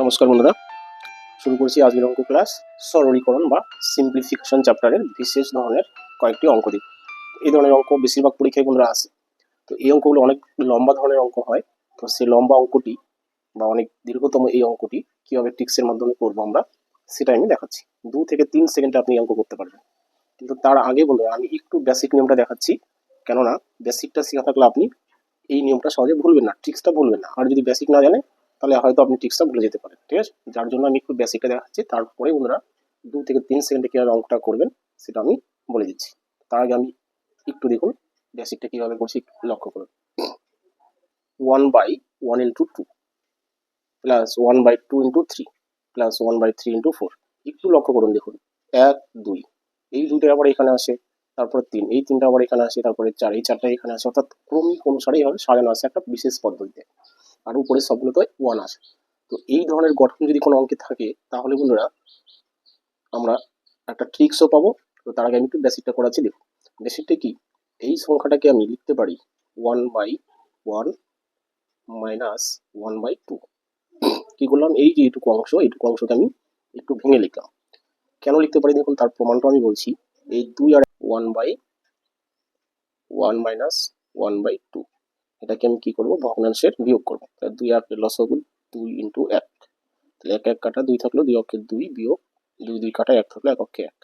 নমস্কার বন্ধুরা, শুরু করছি আজকের অঙ্ক ক্লাস। সরলীকরণ বা সিম্পলিফিকেশন চ্যাপ্টারের বিশেষ ধরনের কয়েকটি অঙ্ক দিই। এই ধরনের অঙ্ক বেশিরভাগ পরীক্ষায় বন্ধুরা আসে। তো এই অঙ্কগুলো অনেক লম্বা ধরনের অঙ্ক হয়। তো সেই লম্বা অঙ্কটি বা অনেক দীর্ঘতম এই অঙ্কটি কীভাবে ট্রিক্সের মাধ্যমে করবো আমরা, সেটা আমি দেখাচ্ছি। 2 থেকে 3 সেকেন্ডে আপনি এই অঙ্ক করতে পারবেন। কিন্তু তার আগে বন্ধুরা আমি একটু বেসিক নিয়মটা দেখাচ্ছি, কেননা বেসিকটা শেখা থাকলে আপনি এই নিয়মটা সহজে ভুলবেন না, ট্রিক্সটা ভুলবেন না। আর যদি বেসিক না জানেন তাহলে হয়তো আপনি ট্রিক্সটা ভুলে যেতে পারেন। ঠিক আছে, যার জন্য আমি একটু বেসিকটা দেখাচ্ছি, তারপরে বন্ধুরা 2 থেকে 3 সেকেন্ডে কীভাবে অঙ্কটা করবেন সেটা আমি বলে দিচ্ছি। তার আগে আমি একটু দেখুন বেসিকটা কীভাবে করছি, লক্ষ্য করুন। 1/1 × 2 প্লাস 1/2 × 3 প্লাস 1/3 × 4। একটু লক্ষ্য করুন, দেখুন 1 2 এই দুটো আবার এখানে আসে, তারপরে 3 এই তিনটা আবার এখানে আসে, তারপরে 4 এই চারটা এখানে আসে, অর্থাৎ ক্রমিক অনুসারে এইভাবে সাজানো আছে একটা বিশেষ পদ্ধতিতে। আর উপরে সবগুলোতে 1 আসে। তো এই ধরনের গঠন যদি কোনো অঙ্কে থাকে তাহলে বন্ধুরা আমরা একটা ট্রিক্সও পাবো। তো তার আগে আমি একটু বেসিকটা করাচ্ছি। দেখুন বেসিকটা কি, এই সংখ্যাটাকে আমি লিখতে পারি 1/1 মাইনাস 1/2। কি করলাম, এই যে এইটুকু অংশকে আমি একটু ভেঙে লিখলাম। কেন লিখতে পারি দেখুন, তার প্রমাণটা আমি বলছি। এই 2 আর 1/1 মাইনাস 1/2, এটাকে আমি কি করবো, ভগ্নাংশের বিয়োগ করবো। 2 আর লসাগু 2 × 1, তাহলে 1 1 কাটা 2 থাকলো, 2 অক্ষে 2 বিয়োগ 2 2 কাটা 1 থাকলো, 1 অক্ষে 1।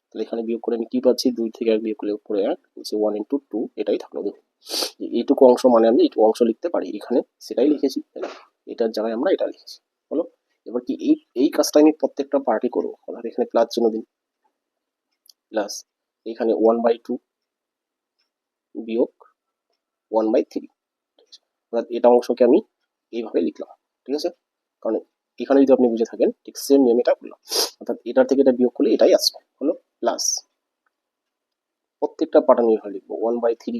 তাহলে এখানে বিয়োগ করে আমি কি পাচ্ছি, 2 থেকে 1 বিয়োগ করলে উপরে 1, নিচে 1 × 2, এটাই থাকলো। দেখুন এইটুকু অংশ মানে আমি এইটুকু অংশ লিখতে পারি, এখানে সেটাই লিখেছি, তাই না? এটার জায়গায় আমরা এটা লিখেছি। হলো, এবার কি এই কাজটা আমি প্রত্যেকটা পার্টে করবো। অর্থাৎ এখানে প্লাস চিহ্ন দিন, প্লাস এখানে 1/2 বিয়োগ 1/3। অর্থাৎ এটা অংশকে আমি এইভাবে লিখলাম। ঠিক আছে, কারণ এখানে যদি আপনি বুঝে থাকেন ঠিক সেম নিয়ম এটা করলাম। অর্থাৎ এটার থেকে এটা বিয়োগ করলে এটাই আসবে। হলো, প্লাস প্রত্যেকটা পার্ট আমি এভাবে লিখবো 1/3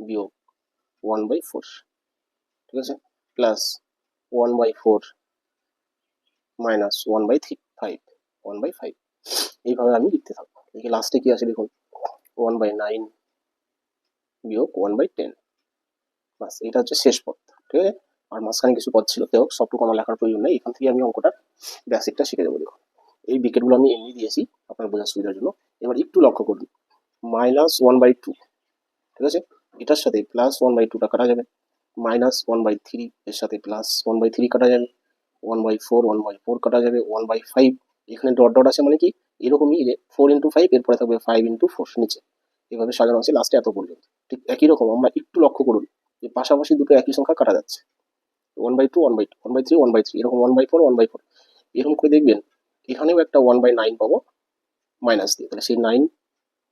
বিয়োগ 1/4। ঠিক আছে, প্লাস 1/4 মাইনাস 1/5 1/5। এইভাবে আমি লিখতে থাকবো। এদিকে লাস্টে কি আছে দেখুন, 1/9 বিয়োগ 1/10। বাস, এটা হচ্ছে শেষ পদ। ঠিক আছে, আর মাঝখানে কিছু পদ ছিল, তো সবটুকু আমার লেখার প্রয়োজন নেই। এখান থেকে আমি অঙ্কটার বেসিকটা শিখে যাবো। দেখুন এই বিকেটগুলো আমি এমনি দিয়েছি আপনার বোঝার সুবিধার জন্য। এবার একটু লক্ষ্য করুন, মাইনাস 1/2, ঠিক আছে, এটার সাথে প্লাস 1/2টা কাটা যাবে, মাইনাস 1/3 এর সাথে প্লাস 1/3 কাটা যাবে, 1/4 কাটা যাবে, 1/5 এখানে ডট ডট আছে, মানে কি এরকমই যে 4 × 5, এরপরে থাকবে 5 × 4 নিচে, এভাবে সাজানো আছে লাস্টে এত পর্যন্ত। ঠিক একই রকম আমরা একটু লক্ষ্য করুন যে পাশাপাশি দুটো একই সংখ্যা কাটা যাচ্ছে, 1/2 1/2 1/3 1/3, এরকম 1/4 1/4, এরকম করে দেখবেন এখানেও একটা 1/9 পাবো মাইনাস দিয়ে। তাহলে সেই 9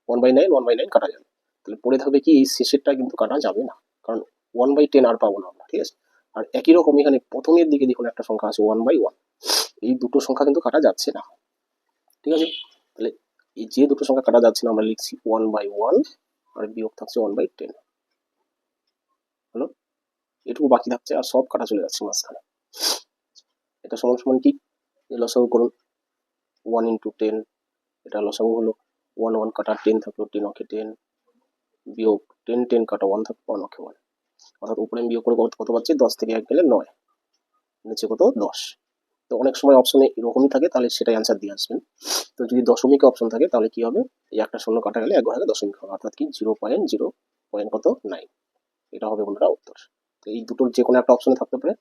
1/9 1/9 কাটা যাবে। তাহলে পড়ে থাকবে কি, এই শেষেরটা কিন্তু কাটা যাবে না, কারণ 1/10 আর পাবো না আমরা। ঠিক আছে, আর একই রকম এখানে প্রথমের দিকে দেখুন একটা সংখ্যা আছে 1/1, এই দুটো সংখ্যা কিন্তু কাটা যাচ্ছে না। ঠিক আছে, তাহলে এই যে দুটো সংখ্যা কাটা যাচ্ছে না আমরা লিখছি 1/1 আর বিয়োগ থাকছে 1/10। হলো, এটুকু বাকি থাকছে আর সব কাটা চলে যাচ্ছে মাঝখানে। এটা সমান সমান কি, লসাগু করুন 1 × 10, এটা লসাগু হলো 1 1 কাটা 10 থাকলো, 10 অক্ষে 10 বিয়োগ 10 10 কাটা 1 থাকলো, 1 অক্ষে 1। অর্থাৎ উপরে আমি বিয়োগ করে কত পাচ্ছি, 10 থেকে 1 গেলে 9, নিচে কত 10। তো অনেক সময় অপশনে এরকমই থাকে, তাহলে সেটাই অ্যান্সার দিয়ে আসবেন। তো যদি দশমিকে অপশন থাকে তাহলে কি হবে, এই একটা শূন্য কাটা গেলে 1 ঘরে দশমিক হবে, অর্থাৎ কি 0.0 কত 9, এটা হবে বন্ধুরা উত্তর। তো এই দুটোর যে কোনো একটা অপশনে থাকতে পারে,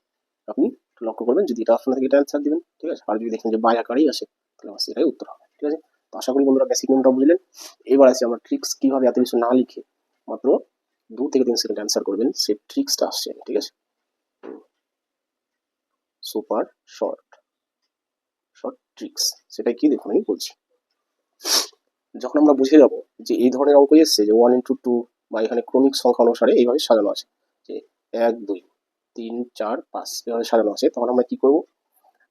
আপনি লক্ষ্য করবেন, যদি এটা অপশন থাকে এটা অ্যান্সার দিবেন। ঠিক আছে, আর যদি দেখেন যে বাই আকারেই আসে তাহলে আমার সেটাই উত্তর হবে। ঠিক আছে, তো আশা করি বন্ধুরা বেসিক নিয়মটা বুঝলেন। এবার আসি আমরা ট্রিক্স কিভাবে এত কিছু না লিখে মাত্র 2 থেকে 3 সেকেন্ড অ্যান্সার করবেন, সেই ট্রিক্সটা আসছে। ঠিক আছে, সুপার শর্ট ট্রিক্স, সেটা কি দেখুন আমি বলছি। যখন আমরা বুঝে যাব যে এই ধরনের অঙ্ক এসছে যে 1 × 2 বা এখানে ক্রমিক সংখ্যা অনুসারে এইভাবে সাজানো আছে, যে 1 2 3 4 5 এভাবে সাজানো আছে, তখন আমরা কি করব,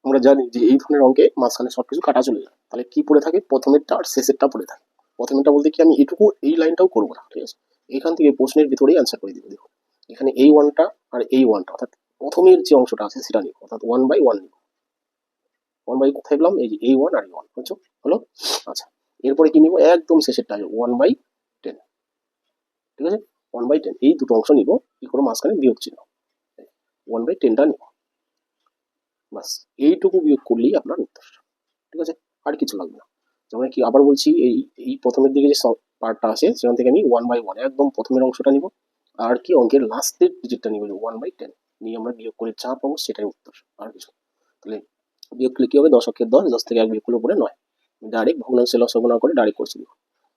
আমরা জানি যে এই ধরনের অঙ্কে মাঝখানে সবকিছু কাটা চলে যায়। তাহলে কি পড়ে থাকে, প্রথমেরটা আর শেষেরটা পড়ে থাকে। প্রথমেরটা বলতে কি, আমি এটুকু এই লাইনটাও করবো না। ঠিক আছে, এখান থেকে প্রশ্নের ভিতরেই অ্যান্সার করে দিব। দেখুন এখানে এই ওয়ানটা আর এই ওয়ানটা, অর্থাৎ প্রথমের যে অংশটা আছে সেটা নিব, অর্থাৎ 1/1 নিব। 1 কোথায় পেলাম, এই যে এই 1 আর এই 1, বুঝছো? হলো, আচ্ছা এরপরে কি নিব, একদম শেষেরটা 1/10। ঠিক আছে, 1/10 এই দুটো অংশ নিব, কি করে মাঝখানে বিয়োগ চিহ্ন, 1/10টা নিব। বাস এইটুকু বিয়োগ করলেই আপনার উত্তর, ঠিক আছে, আর কিছু লাগবে না। যেমন কি আবার বলছি, এই এই প্রথমের দিকে যে পার্টটা আছে সেখান থেকে আমি 1/1 একদম প্রথমের অংশটা নিব, আর কি অঙ্কের লাস্টের ডিজিটটা নিব 1/10 নিয়ে আমরা বিয়োগ করে যা পাবো সেটাই উত্তর, আর কিছু। তাহলে বিয়োগ করলে কি হবে, 10 10, 10 থেকে 1 বিয়োগ করলে পরে 9, ডাইরেক্ট ভগ্নাংশে লসাগু না করে ডাইরেক্ট করছি।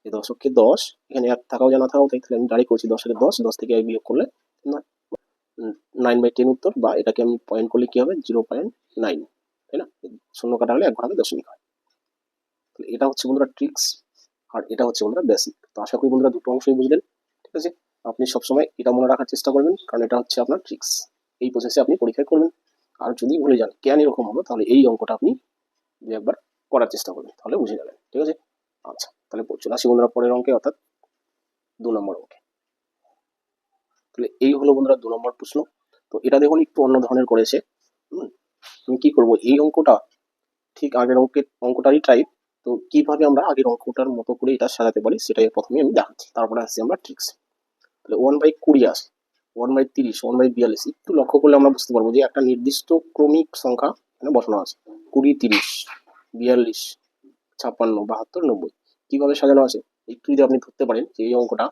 এই 10 এখানে 1 থাকাও যা না থাকাও তাই, তাহলে আমি ডাইরেক্ট করছি 10 10 থেকে 1 বিয়োগ করলে 9/10 উত্তর, বা এটাকে আমি পয়েন্ট করলে কি হবে 0.9, তাই না, শূন্য কাটা হলে 1 ঘর হবে দশমিক হয়। এটা হচ্ছে বন্ধুরা ট্রিক্স, আর এটা হচ্ছে বন্ধুরা বেসিক। তো আশা করি বন্ধুরা দুটো অংশই বুঝলেন, ঠিক আছে। আপনি সবসময় এটা মনে রাখার চেষ্টা করবেন, কারণ এটা হচ্ছে আপনার ট্রিক্স, এই প্রসেসে আপনি পরীক্ষায় করবেন। আর যদি ভুলে যান কেন এরকম হলো, তাহলে এই অঙ্কটা আপনি একবার করার চেষ্টা করবেন, তাহলে বুঝে যাবেন, ঠিক আছে। আচ্ছা, তাহলে চলে আসি বন্ধুরা পরের অঙ্কে, অর্থাৎ 2 নম্বর অঙ্কে। তাহলে এই হলো বন্ধুরা 2 নম্বর প্রশ্ন। তো এটা দেখুন একটু অন্য ধরনের করেছে। আমি কি করব, এই অঙ্কটা ঠিক আগের অঙ্কটারই টাইপ। তো কিভাবে আমরা আগের অঙ্কটার মতো করে এটা সাজাতে পারি সেটাই প্রথমে আমি দেখাচ্ছি, তারপরে আসছি আমরা ট্রিক্স। তাহলে 1/20 আসে, 1/30, 1/42, একটু লক্ষ্য করলে আমরা বুঝতে পারবো যে একটা নির্দিষ্ট ক্রমিক সংখ্যা এখানে বসানো আছে, 20, 30, 42, 56, 72, 90 কিভাবে সাজানো আছে একটু যদি আপনি ধরতে পারেন যে এই অঙ্কটা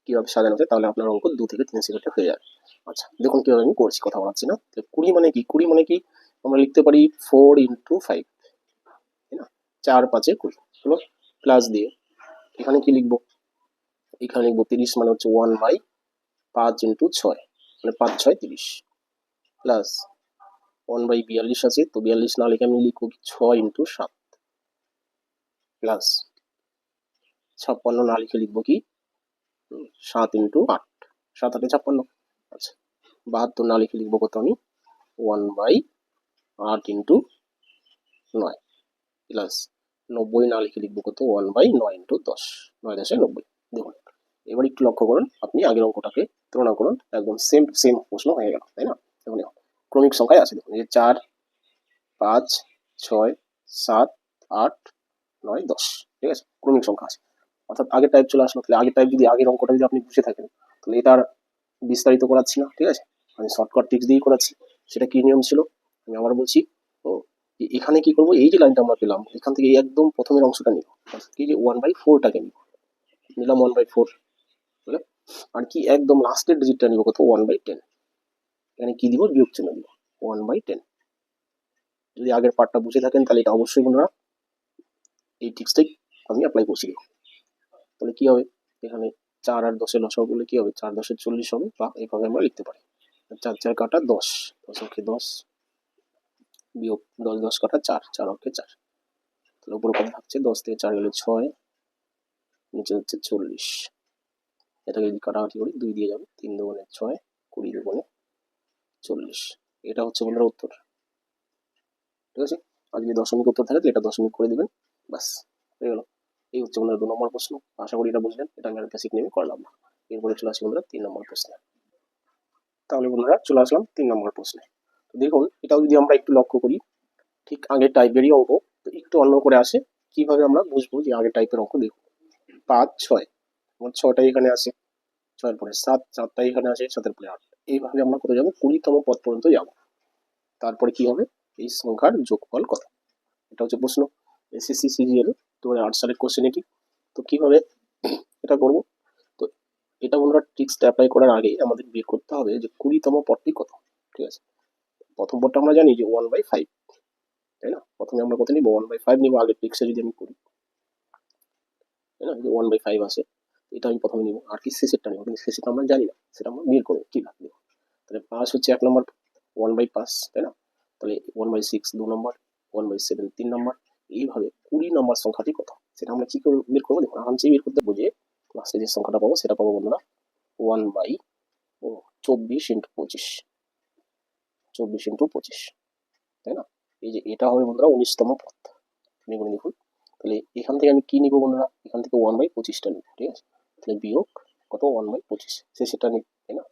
কিভাবে সাজানো আছে, তাহলে আপনার অঙ্ক 2 থেকে 3 সেকেন্ডে হয়ে যাবে। আচ্ছা দেখুন কিভাবে আমি করছি, কথা বলাচ্ছি না। 20 মানে কি, 20 মানে কি আমরা লিখতে পারি 4 × 5, তাই না, 4 5 20 হলো, প্লাস দিয়ে এখানে কি লিখবো, এখানে লিখবো 30 মানে হচ্ছে 1/5 × 6 মানে 5 6 30, প্লাস 1/42 আছে, তো 42 না লিখে আমি লিখবো 6 × 7, প্লাস 56 না লিখে লিখবো কি 7 × 8, 7 8 56। আচ্ছা 72 না লিখে লিখবো কত আমি 1/8 × 9, প্লাস 90 না লিখে লিখবো কত 1/9 × 10, 9 10 90। দেখুন এবার একটু লক্ষ্য করুন, আপনি আগের অঙ্কটাকে তুলনা করুন, একদম সেম সেম প্রশ্ন হয়ে গেল, তাই না। দেখুন ক্রমিক সংখ্যায় আছে, দেখুন এই 4 5 6 7 8 9 10, ঠিক আছে, ক্রমিক সংখ্যা আছে, অর্থাৎ আগের টাইপ চলে আসলো। তাহলে আগের টাইপ যদি আগের অঙ্কটা যদি আপনি বুঝে থাকেন, তাহলে এটার বিস্তারিত করাচ্ছি না, ঠিক আছে, আমি শর্টকাট ট্রিক্স দিয়েই করাচ্ছি। সেটা কি নিয়ম ছিল আমি আবার বলছি। তো এখানে কি করবো, এই যে লাইনটা আমরা পেলাম এখান থেকে একদম প্রথমের অংশটা নিব, এই যে 1/4টাকে নিলাম 1/4, বুঝলে, আর কি একদম লাস্টের ডিজিটটা নিব কত 1/10, এখানে কি দিব বিয়োগ চিহ্ন দিব 1/10। যদি আগের পার্টটা বুঝে থাকেন তাহলে এটা অবশ্যই বন্ধুরা এই ট্রিক্সটাই আমি অ্যাপ্লাই করছি। তাহলে কি হবে, এখানে 4 আর 10 লসাগু করলে কি হবে 4 10 40 হবে, বা এইভাবে আমরা লিখতে পারি 4 4 কাটা 10, 10 অক্ষে 10 বিয়োগ 10 10 কাটা 4, 4 অক্ষে 4, তাহলে উপরে কত থাকছে 10 থেকে 4 গেলে 6, নিচে হচ্ছে 40, এটাকে যদি কাটাকাটি করি 2 দিয়ে যাবে, 3 দুগুণে 6, 20 দুগুণে 40, এটা হচ্ছে বন্ধুরা উত্তর, ঠিক আছে। আর যদি দশমিক উত্তর থাকে তাহলে এটা দশমিক করে দিবেন, ব্যাস হয়ে গেল। এই হচ্ছে বন্ধুরা 2 নম্বর প্রশ্ন, আশা করি এটা বুঝলেন, এটা আমি আর বেসিক নিয়ে করলাম না। এরপরে চলে আসি বন্ধুরা 3 নম্বর প্রশ্নে। তাহলে বন্ধুরা চলে আসলাম 3 নম্বর প্রশ্নে। তো দেখুন এটাও যদি আমরা একটু লক্ষ্য করি, ঠিক আগের টাইপেরই অঙ্ক, তো একটু অন্য করে আসে। কিভাবে আমরা বুঝবো যে আগের টাইপের অঙ্ক, দেখুন 5 6, আমার 6টাই এখানে আছে, 6 এর পরে 7, 7টাই এখানে আছে, 7 এর পরে 8, এইভাবে আমরা কত যাবো 20তম পদ পর্যন্ত যাবো। তারপরে কি হবে, এই সংখ্যার যোগফল কত, এটা হচ্ছে প্রশ্ন, এসএসসি সিজিএল 2008 সালের কোশ্চেন এটি। তো কিভাবে এটা করবো, তো এটা বন্ধুরা ট্রিক্সটা অ্যাপ্লাই করার আগে আমাদের বের করতে হবে যে 20তম পদটি কত, ঠিক আছে। প্রথম পদটা আমরা জানি যে 1/5, তাই না, প্রথমে আমরা কত নিব 1/5 নিব, আগের ট্রিক্সে যদি আমি করি, তাই না, যে 1/5 আসে, এটা আমি প্রথমে নিব, আর কি শেষেরটা নিব, কিন্তু শেষেরটা আমরা জানি না, সেটা আমরা বের করবো কিভাবে দেখো। তাহলে 5 হচ্ছে 1 নম্বর, 1/5, তাই না, তাহলে 1/6 2 নম্বর, 1/7 3 নম্বর, এইভাবে 20 নম্বর সংখ্যাটি কত সেটা আমরা কি করে বের করবো, দেখুন আরামসেই বের করতে বুঝে লাস্টে যে সংখ্যাটা পাবো সেটা পাবো বন্ধুরা 1/24 × 25, 24 × 25, তাই না, এই যে এটা হবে বন্ধুরা 19তম পদ। দেখুন দেখুন, তাহলে এখান থেকে আমি কি নিব বন্ধুরা, এখান থেকে 1/25টা নিব, ঠিক আছে, তাহলে বিয়োগ কত 1/25, শেষেরটা নিই, তাই না,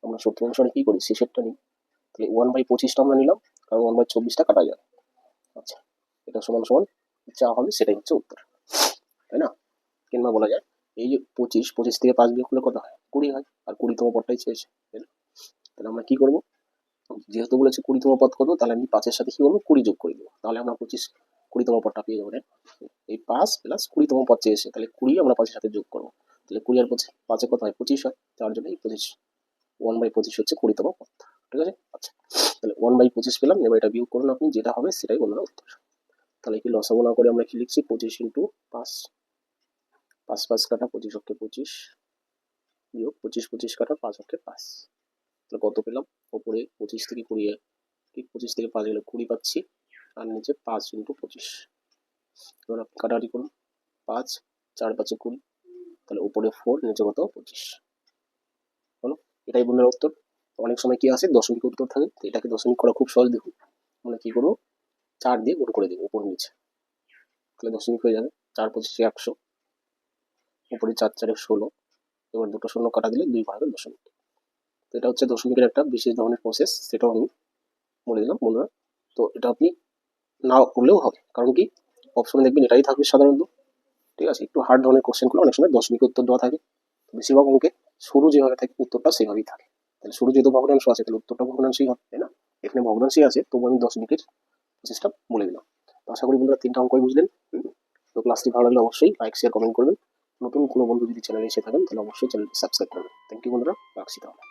আমরা সূত্র অনুসারে কি করি শেষেরটা নিই, তাহলে 1/25টা আমরা নিলাম, কারণ 1/24টা কাটা যায়। আচ্ছা এটা সমান সমান যা হবে সেটাই হচ্ছে উত্তর, তাই না, কিংবা বলা যায় এই যে 25 থেকে 5 বিয়োগ করলে কত হয় 20 হয়, আর 20তম পদটাই চেয়েছে, তাই না। তাহলে আমরা কি করবো, যেহেতু বলেছে 20তম পদ কত, তাহলে আমি 5-এর সাথে কি করবো 20 যোগ করে দেবো, তাহলে আমরা 20তম পদটা পেয়ে যাবো। এই 5 প্লাস 20তম পদ চেয়েছে, তাহলে 20 আমরা 5-এর সাথে যোগ করবো, তাহলে 20 আর 5-এ কত হয় 25 হয়, তার জন্য এই 25 1/25 হচ্ছে 20তম পদ। ঠিক আছে, আচ্ছা তাহলে 1/25 পেলাম। এবার এটা বিয়োগ করুন আপনি, যেটা হবে সেটাই বললাম উত্তর। তাহলে কি লসাগু না করে আমরা কি লিখছি 25 ইন্টু 5, 5 5 কাটা 25 অক্ষে 25 বিয়োগ 25 25 কাটা 5 অক্ষে 5, তাহলে কত পেলাম, ওপরে 25 থেকে 20, 25 থেকে 5 গেলে 20 পাচ্ছি, আর নিচে 5 ইন্টু 25। এবার আপনি কাটাকাটি করুন, 5 4 5 20, তাহলে উপরে 4 নিচে কত 25 হলো। এটাই বললাম উত্তর। অনেক সময় কি আসে দশমিক উত্তর থাকে, তো এটাকে দশমিক করা খুব সহজ। দেখুন আমরা কি করবো 4 দিয়ে গুণ করে দেবো উপর নিচে, তাহলে দশমিক হয়ে যাবে। 4 25 100, উপরে 4 4 16, এবার দুটো শূন্য কাটা দিলে 2 ভাগে দশমিক। তো এটা হচ্ছে দশমিকের একটা বিশেষ ধরনের প্রসেস, সেটাও আমি বলে দিলাম বন্ধুরা। তো এটা আপনি না করলেও হবে, কারণ কি অপশনে দেখবেন এটাই থাকবে সাধারণত। ঠিক আছে, একটু হার্ড ধরনের কোশ্চেন করলে অনেক সময় দশমিক উত্তর দেওয়া থাকে, বেশিরভাগ অঙ্কে শুরু যেভাবে থাকে উত্তরটা সেভাবেই থাকে। তাহলে শুরু যেহেতু ভগ্নাংশ আছে, তাহলে উত্তরটা ভগ্নাংশই হবে, তাই না? এখানে ভগ্নাংশই আছে, তবু আমি দশমিকের প্রসেসটা বলে দিলাম। তো আশা করি বন্ধুরা 3টা অঙ্কই বুঝলেন। তো ক্লাসটি ভালো লাগলে অবশ্যই লাইক শেয়ার কমেন্ট করবেন। নতুন কোনো বন্ধু যদি চ্যানেলে এসে থাকেন তাহলে অবশ্যই চ্যানেলটি সাবস্ক্রাইব করবেন। থ্যাংক ইউ বন্ধুরা, রাখছি তাহলে।